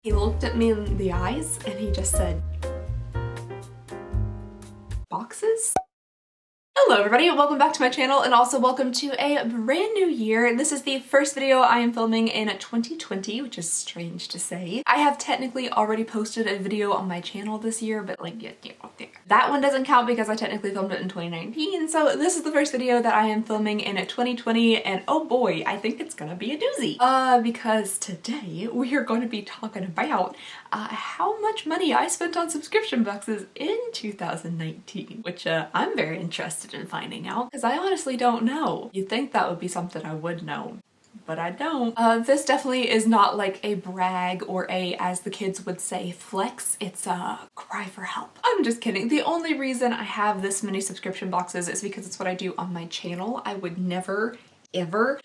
He looked at me in the eyes and he just said, "Boxes?" Hello everybody, welcome back to my channel and also welcome to a brand new year. This is the first video I am filming in 2020, which is strange to say. I have technically already posted a video on my channel this year, but like, that one doesn't count because I technically filmed it in 2019. So this is the first video that I am filming in 2020 and oh boy, I think it's gonna be a doozy. Because today we are going to be talking about how much money I spent on subscription boxes in 2019, which I'm very interested in finding out because I honestly don't know. You'd think that would be something I would know, but I don't. This definitely is not like a brag or a, as the kids would say, flex. It's a cry for help. I'm just kidding. The only reason I have this many subscription boxes is because it's what I do on my channel. I would never, ever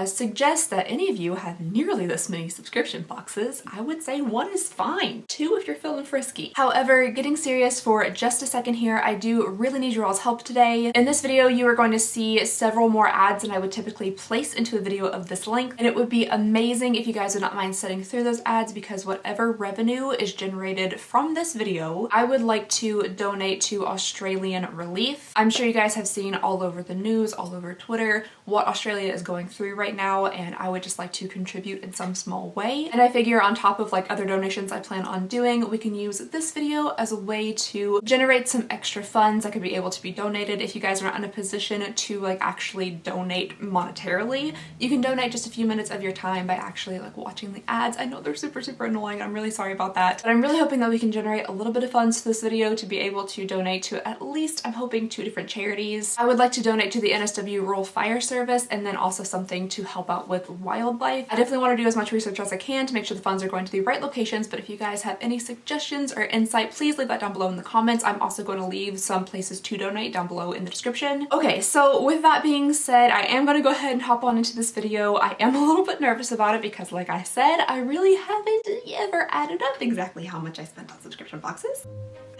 suggest that any of you have nearly this many subscription boxes. I would say one is fine. Two if you're feeling frisky. However, getting serious for just a second here, I do really need your all's help today. In this video, you are going to see several more ads than I would typically place into a video of this length, and it would be amazing if you guys would not mind sitting through those ads because whatever revenue is generated from this video, I would like to donate to Australian relief. I'm sure you guys have seen all over the news, all over Twitter, what Australia is going through right now, and I would just like to contribute in some small way. And I figure on top of like other donations I plan on doing, we can use this video as a way to generate some extra funds that could be able to be donated. If you guys are not in a position to like actually donate monetarily, you can donate just a few minutes of your time by actually like watching the ads. I know they're super annoying. I'm really sorry about that, but I'm really hoping that we can generate a little bit of funds for this video to be able to donate to at least, I'm hoping, 2 different charities. I would like to donate to the NSW Rural Fire Service and then also something to help out with wildlife. I definitely want to do as much research as I can to make sure the funds are going to the right locations, but if you guys have any suggestions or insight, please leave that down below in the comments. I'm also going to leave some places to donate down below in the description. Okay, so with that being said, I am going to go ahead and hop on into this video. I am a little bit nervous about it because like I said, I really haven't ever added up exactly how much I spent on subscription boxes.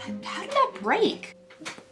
And how did that break?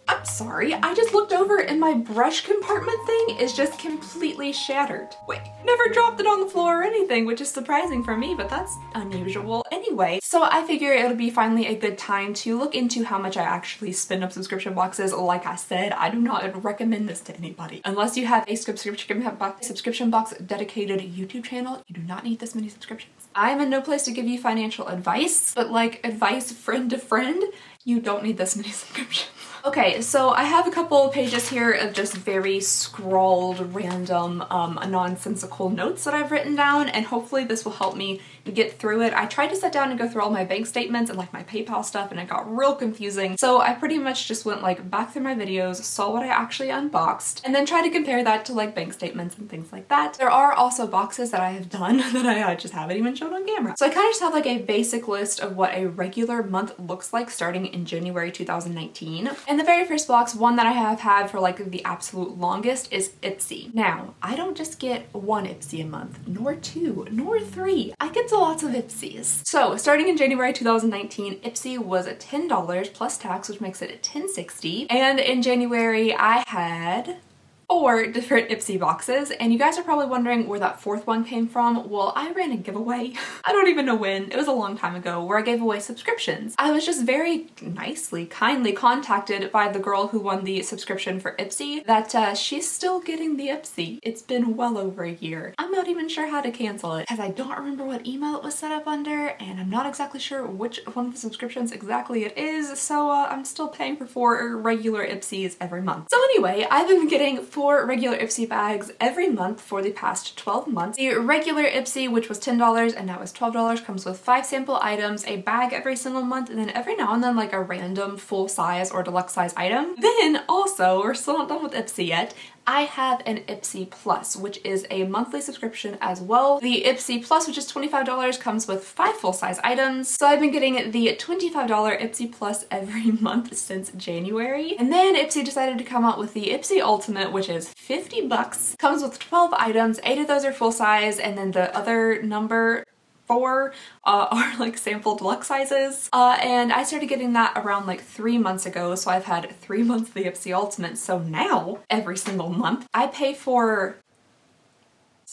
I'm sorry, I just looked over and my brush compartment thing is just completely shattered. Wait, never dropped it on the floor or anything, which is surprising for me, but that's unusual. Anyway, so I figure it'll be finally a good time to look into how much I actually spend on subscription boxes. Like I said, I do not recommend this to anybody. Unless you have a subscription box dedicated YouTube channel, you do not need this many subscriptions. I'm in no place to give you financial advice, but like advice friend to friend, you don't need this many subscriptions. Okay, so I have a couple of pages here of just very scrawled, random, nonsensical notes that I've written down, and hopefully this will help me get through it. I tried to sit down and go through all my bank statements and like my PayPal stuff, and it got real confusing. So I pretty much just went like back through my videos, saw what I actually unboxed, and then tried to compare that to like bank statements and things like that. There are also boxes that I have done that I just haven't even shown on camera. So I kind of just have like a basic list of what a regular month looks like starting in January 2019. And the very first box, one that I have had for like the absolute longest, is Ipsy. Now, I don't just get one Ipsy a month, nor 2, nor 3. I get lots of Ipsies. So starting in January 2019, Ipsy was $10 plus tax, which makes it $10.60. And in January, I had 4 different Ipsy boxes, and you guys are probably wondering where that 4th one came from. Well, I ran a giveaway. I don't even know when. It was a long time ago where I gave away subscriptions. I was just very nicely, kindly contacted by the girl who won the subscription for Ipsy that she's still getting the Ipsy. It's been well over a year. I'm not even sure how to cancel it because I don't remember what email it was set up under, and I'm not exactly sure which one of the subscriptions exactly it is, so I'm still paying for 4 regular Ipsys every month. So anyway, I've been getting 4 regular Ipsy bags every month for the past 12 months. The regular Ipsy, which was $10 and now is $12, comes with 5 sample items, a bag every single month, and then every now and then like a random full size or deluxe size item. Then also, we're still not done with Ipsy yet, I have an Ipsy Plus, which is a monthly subscription as well. The Ipsy Plus, which is $25, comes with 5 full-size items. So I've been getting the $25 Ipsy Plus every month since January. And then Ipsy decided to come out with the Ipsy Ultimate, which is $50, comes with 12 items, 8 of those are full-size, and then the other number 4 are like sample deluxe sizes. And I started getting that around like 3 months ago, so I've had 3 months of the Ipsy Ultimate. So now, every single month, I pay for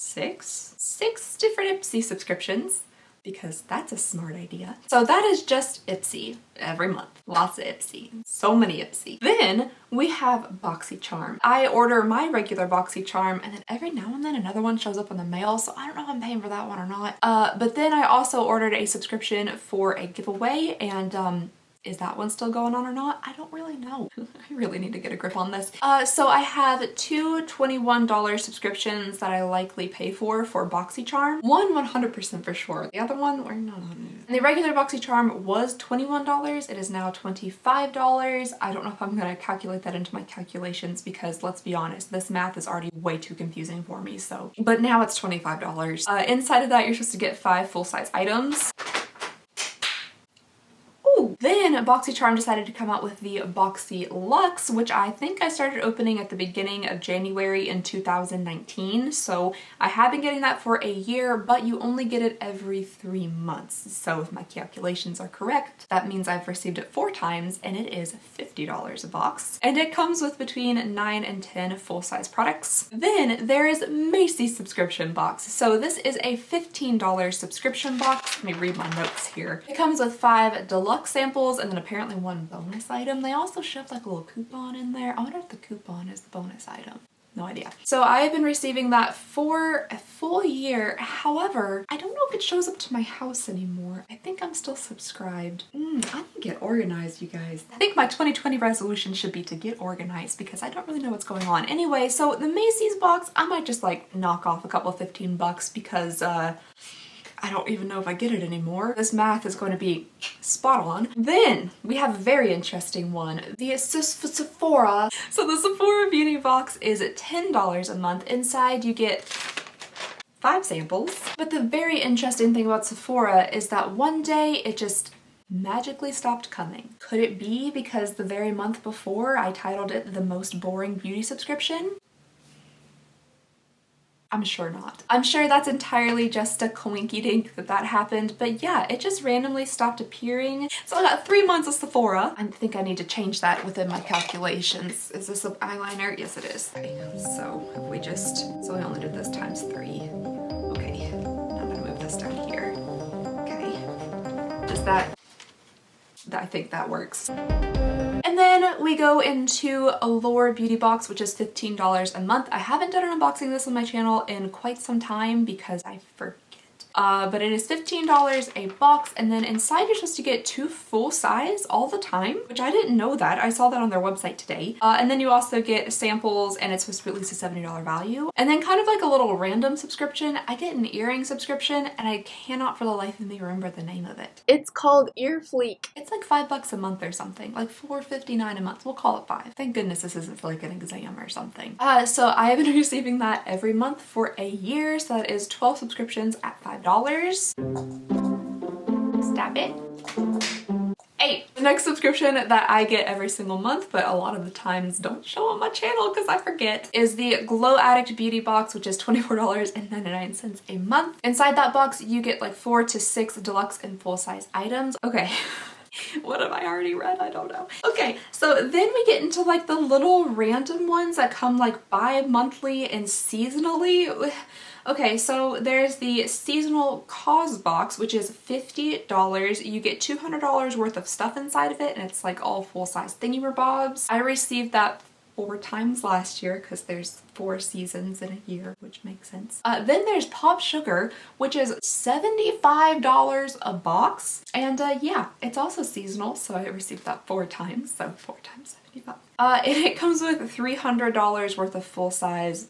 six different Ipsy subscriptions, because that's a smart idea. So that is just Ipsy every month. Lots of Ipsy. So many Ipsy. Then we have Boxycharm. I order my regular Boxycharm, and then every now and then another one shows up in the mail, so I don't know if I'm paying for that one or not. But then I also ordered a subscription for a giveaway, and is that one still going on or not? I don't really know. I really need to get a grip on this. So I have two $21 subscriptions that I likely pay for Boxycharm. One 100% for sure. The other one, or no. And the regular Boxycharm was $21. It is now $25. I don't know if I'm gonna calculate that into my calculations because let's be honest, this math is already way too confusing for me, so. But now it's $25. Inside of that, you're supposed to get 5 full-size items. Then Boxycharm decided to come out with the Boxy Luxe, which I think I started opening at the beginning of January in 2019. So I have been getting that for a year, but you only get it every 3 months. So if my calculations are correct, that means I've received it 4 times and it is $50 a box. And it comes with between 9 and 10 full-size products. Then there is Macy's subscription box. So this is a $15 subscription box. Let me read my notes here. It comes with 5 deluxe samples and then apparently 1 bonus item. They also shoved like a little coupon in there. I wonder if the coupon is the bonus item. No idea. So I have been receiving that for a full year. However, I don't know if it shows up to my house anymore. I think I'm still subscribed. I need to get organized, you guys. I think my 2020 resolution should be to get organized because I don't really know what's going on. Anyway, so the Macy's box, I might just like knock off a couple of $15 because I don't even know if I get it anymore. This math is going to be spot on. Then we have a very interesting one. The Sephora. So the Sephora beauty box is $10 a month. Inside you get 5 samples. But the very interesting thing about Sephora is that one day it just magically stopped coming. Could it be because the very month before I titled it the most boring beauty subscription? I'm sure not. I'm sure that's entirely just a coinky-dink that happened, but yeah, it just randomly stopped appearing. So I got 3 months of Sephora. I think I need to change that within my calculations. Is this an eyeliner? Yes, it is. Okay, so if we just, so we only did this times 3. Okay, now I'm gonna move this down here. Okay, does that, I think that works. And then we go into Allure Beauty Box, which is $15 a month. I haven't done an unboxing of this on my channel in quite some time because I forget. But it is $15 a box, and then inside you're supposed to get 2 full size all the time, which I didn't know that. I saw that on their website today. And then you also get samples, and it's supposed to be at least a $70 value. And then kind of like a little random subscription, I get an earring subscription, and I cannot for the life of me remember the name of it. It's called Ear Fleek. It's like $5 a month or something, like $4.59 a month. We'll call it 5. Thank goodness this isn't for like an exam or something. So I have been receiving that every month for a year, so that is 12 subscriptions at $5. Stop it. 8. The next subscription that I get every single month, but a lot of the times don't show on my channel because I forget, is the Glow Addict Beauty Box, which is $24.99 a month. Inside that box, you get like 4 to 6 deluxe and full-size items. Okay. What have I already read? I don't know. Okay, so then we get into like the little random ones that come like bi-monthly and seasonally. Okay, so there's the seasonal cause box, which is $50. You get $200 worth of stuff inside of it, and it's like all full-size thingy-mabobs. I received that 4 times last year because there's 4 seasons in a year, which makes sense. Then there's Pop Sugar, which is $75 a box. And yeah, it's also seasonal, so I received that 4 times, so 4 times 75. And it comes with $300 worth of full-size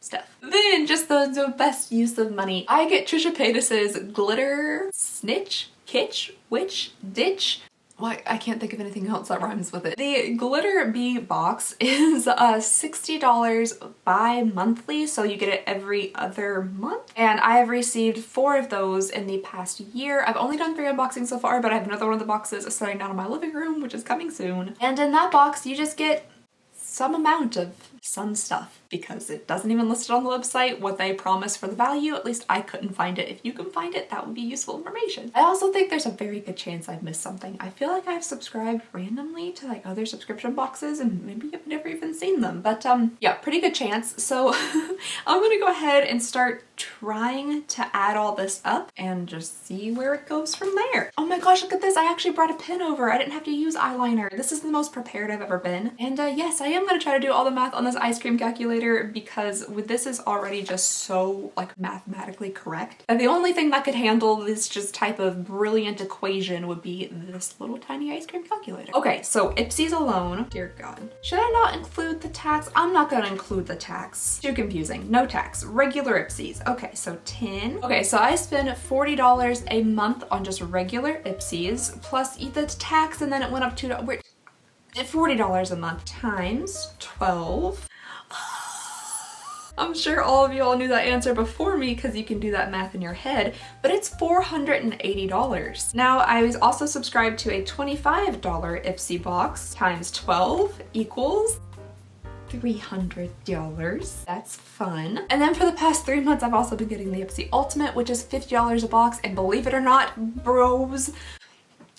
stuff. Then just the best use of money. I get Trisha Paytas's Glitter Snitch, Kitsch, Witch, Ditch. Why, I can't think of anything else that rhymes with it. The Glitter Bee box is $60 bi-monthly, so you get it every other month. And I have received 4 of those in the past year. I've only done 3 unboxings so far, but I have another one of the boxes sitting down in my living room, which is coming soon. And in that box, you just get some amount of some stuff. because it doesn't even list it on the website what they promise for the value. At least I couldn't find it. If you can find it, that would be useful information. I also think there's a very good chance I've missed something. I feel like I've subscribed randomly to like other subscription boxes and maybe I've never even seen them, but yeah, pretty good chance. So I'm gonna go ahead and start trying to add all this up and just see where it goes from there. Oh my gosh, look at this. I actually brought a pen over. I didn't have to use eyeliner. This is the most prepared I've ever been. And yes, I am gonna try to do all the math on this ice cream calculator because this is already just so like mathematically correct. And the only thing that could handle this just type of brilliant equation would be this little tiny ice cream calculator. Okay, so Ipsy's alone. Dear God. Should I not include the tax? I'm not gonna include the tax. Too confusing. No tax. Regular Ipsy's. Okay, so 10. Okay, so I spend $40 a month on just regular Ipsy's plus the tax, and then it went up to $40 a month times 12. I'm sure all of you all knew that answer before me because you can do that math in your head, but it's $480. Now, I was also subscribed to a $25 Ipsy box times 12 equals $300. That's fun. And then for the past 3 months, I've also been getting the Ipsy Ultimate, which is $50 a box. And believe it or not, bros,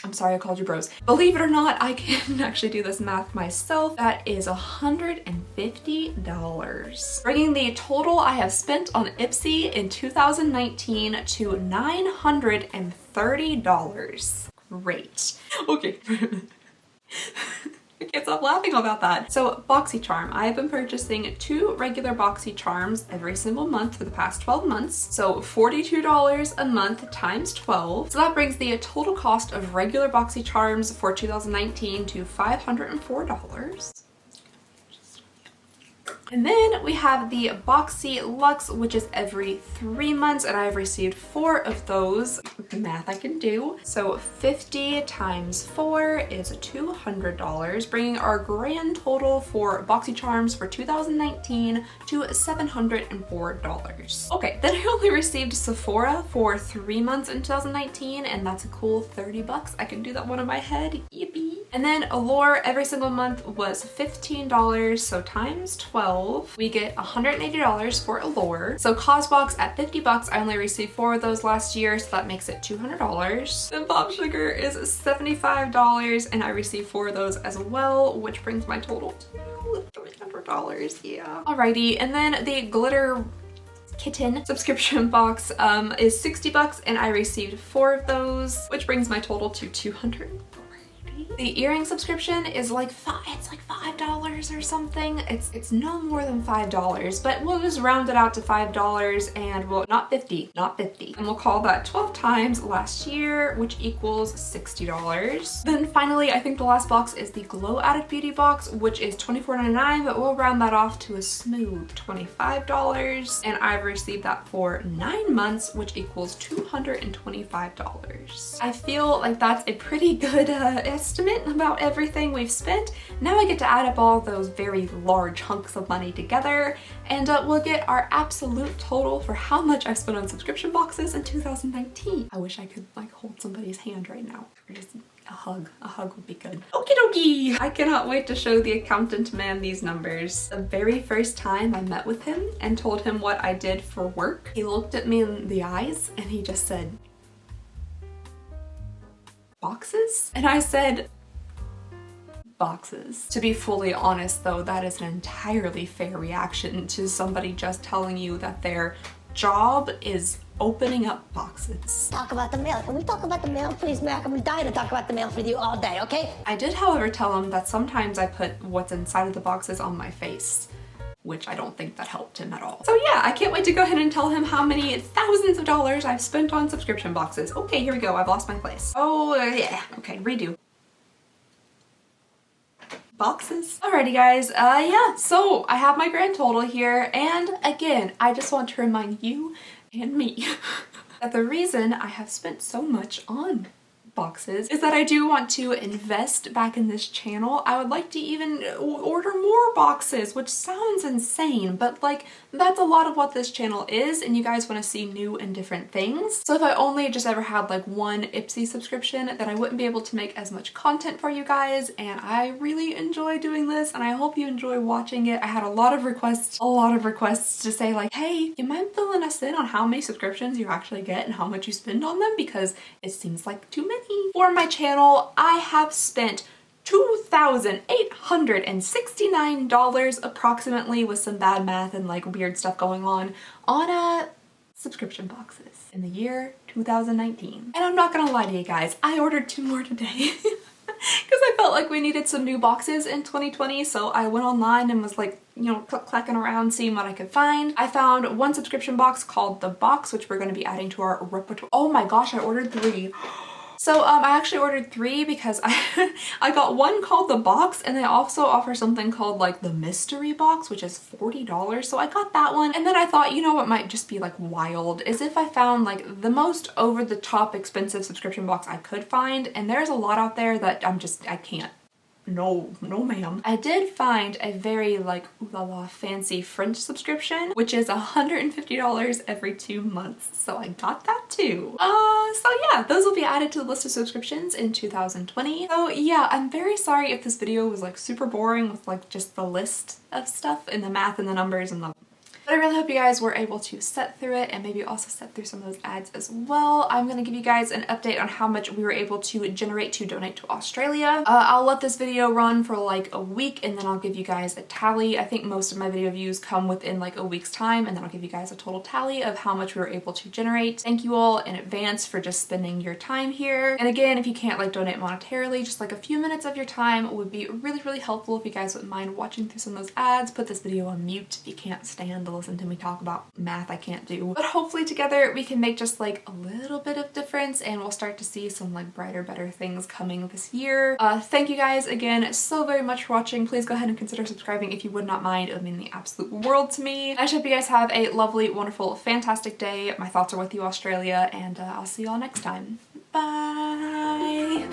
I'm sorry I called you bros. Believe it or not, I can actually do this math myself. That is $150. Bringing the total I have spent on Ipsy in 2019 to $930. Great. Okay. I can't stop laughing about that. So Boxycharm, I have been purchasing 2 regular Boxycharms every single month for the past 12 months. So $42 a month times 12. So that brings the total cost of regular Boxycharms for 2019 to $504. And then we have the Boxy Luxe, which is every 3 months, and I've received 4 of those. Math I can do. So 50 times 4 is $200, bringing our grand total for Boxycharms for 2019 to $704. Okay, then I only received Sephora for 3 months in 2019, and that's a cool $30. I can do that one in my head. Yippee. And then Allure every single month was $15, so times 12, we get $180 for Allure. So Cosbox at $50, I only received 4 of those last year, so that makes it $200. Then Pop Sugar is $75, and I received 4 of those as well, which brings my total to $300, yeah. Alrighty, and then the Glitter Kitten subscription box is $60, and I received 4 of those, which brings my total to $200. The earring subscription is like $5 or something. It's no more than $5, but we'll just round it out to $5 and well, not 50. And we'll call that 12 times last year, which equals $60. Then finally, I think the last box is the Glow Addict Beauty box, which is $24.99, but we'll round that off to a smooth $25. And I've received that for 9 months, which equals $225. I feel like that's a pretty good estimate about everything we've spent. Now I get to add up all those very large hunks of money together, and we'll get our absolute total for how much I've spent on subscription boxes in 2019. I wish I could like hold somebody's hand right now, or just a hug. A hug would be good. Okie dokie! I cannot wait to show the accountant man these numbers. The very first time I met with him and told him what I did for work, he looked at me in the eyes and he just said, "Boxes?" And I said, "Boxes." To be fully honest though, that is an entirely fair reaction to somebody just telling you that their job is opening up boxes. Talk about the mail. Can we talk about the mail, please, Mac? I'm dying to talk about the mail with you all day, okay? I did, however, tell him that sometimes I put what's inside of the boxes on my face, which I don't think that helped him at all. So yeah, I can't wait to go ahead and tell him how many thousands of dollars I've spent on subscription boxes. Okay, here we go. I've lost my place. Oh, yeah. Okay, redo. Boxes. Alrighty guys, yeah, so I have my grand total here, and again, I just want to remind you and me that the reason I have spent so much on boxes is that I do want to invest back in this channel. I would like to even order more boxes, which sounds insane, but like that's a lot of what this channel is, and you guys want to see new and different things. So if I only just ever had like one Ipsy subscription, then I wouldn't be able to make as much content for you guys, and I really enjoy doing this, and I hope you enjoy watching it. I had a lot of requests to say like, hey, you mind filling us in on how many subscriptions you actually get and how much you spend on them, because it seems like too many. For my channel, I have spent $2,869 approximately, with some bad math and like weird stuff going on subscription boxes in the year 2019. And I'm not gonna lie to you guys, I ordered 2 more today. Because I felt like we needed some new boxes in 2020, so I went online and was like, you know, clacking around seeing what I could find. I found one subscription box called The Box, which we're going to be adding to our repertoire. Oh my gosh, I ordered 3. So I actually ordered 3 because I got one called The Box, and they also offer something called like the Mystery Box, which is $40. So I got that one, and then I thought, you know what might just be like wild is if I found like the most over-the-top expensive subscription box I could find, and there's a lot out there that I can't. No ma'am. I did find a very like ooh la la fancy French subscription, which is $150 every 2 months. So I got that too. So yeah, those will be added to the list of subscriptions in 2020. So yeah, I'm very sorry if this video was like super boring with like just the list of stuff and the math and the numbers and the... But I really hope you guys were able to set through it and maybe also set through some of those ads as well. I'm going to give you guys an update on how much we were able to generate to donate to Australia. I'll let this video run for like a week, and then I'll give you guys a tally. I think most of my video views come within like a week's time, and then I'll give you guys a total tally of how much we were able to generate. Thank you all in advance for just spending your time here. And again, if you can't like donate monetarily, just like a few minutes of your time would be really helpful. If you guys wouldn't mind watching through some of those ads, put this video on mute if you can't stand to listen to me talk about math I can't do. But hopefully together we can make just like a little bit of difference, and we'll start to see some like brighter, better things coming this year. Thank you guys again so very much for watching. Please go ahead and consider subscribing if you would not mind. It would mean the absolute world to me. I just hope you guys have a lovely, wonderful, fantastic day. My thoughts are with you, Australia, and I'll see you all next time. Bye!